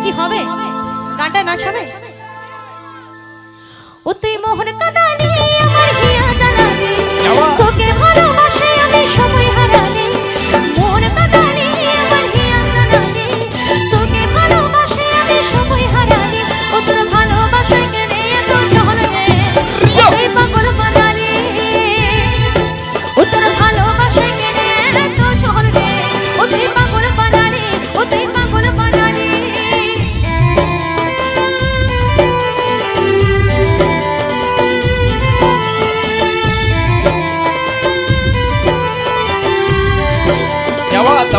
কি হবে গানটা নাচ হবে ও তুই মোহন কাঁদালি আমার হিয়া জ্বালালি তোকে ভালোবাসে আমি সময় হারালি মোহন কাঁদালি আমার হিয়া জ্বালালি তোকে ভালোবাসে আমি সময় হারালি ও তোর ভালোবাসায় কেনে এত শহরে তুই পাগল বানালি ও তোর ভালোবাসায় কেনে এত শহরে ও তুই পাগল বানালি ও তুই পাগল বানালি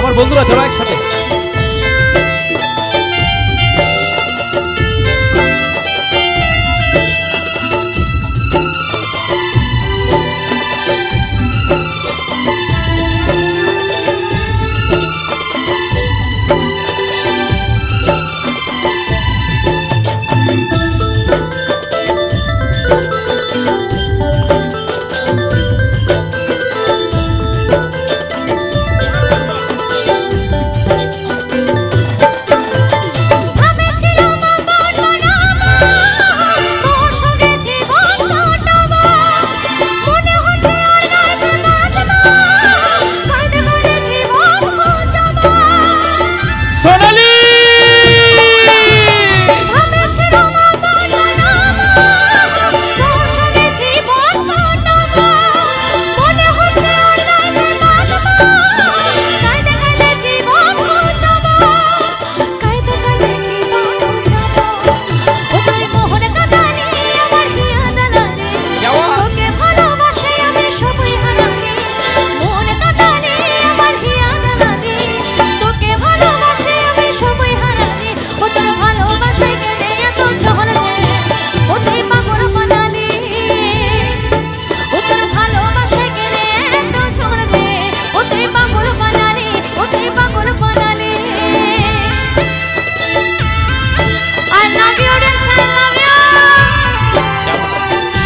আমার বন্ধুরা চলো একসাথে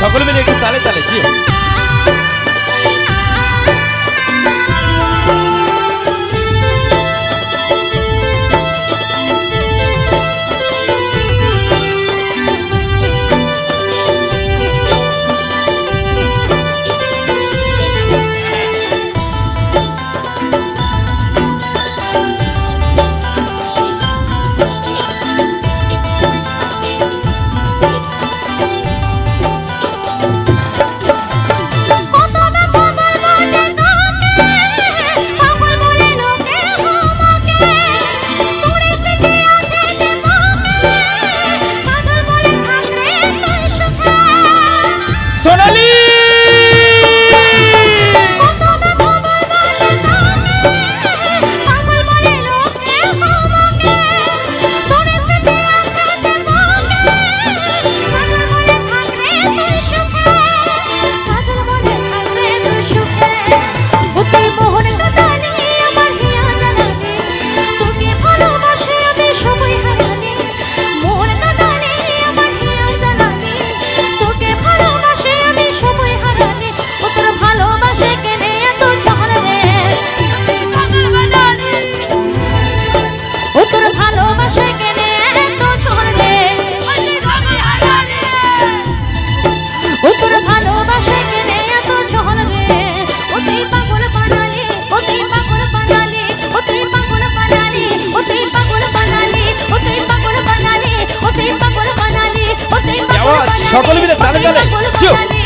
সকলে মিলে একটু তালে তালে জিও সকলে মিলে তালে তালে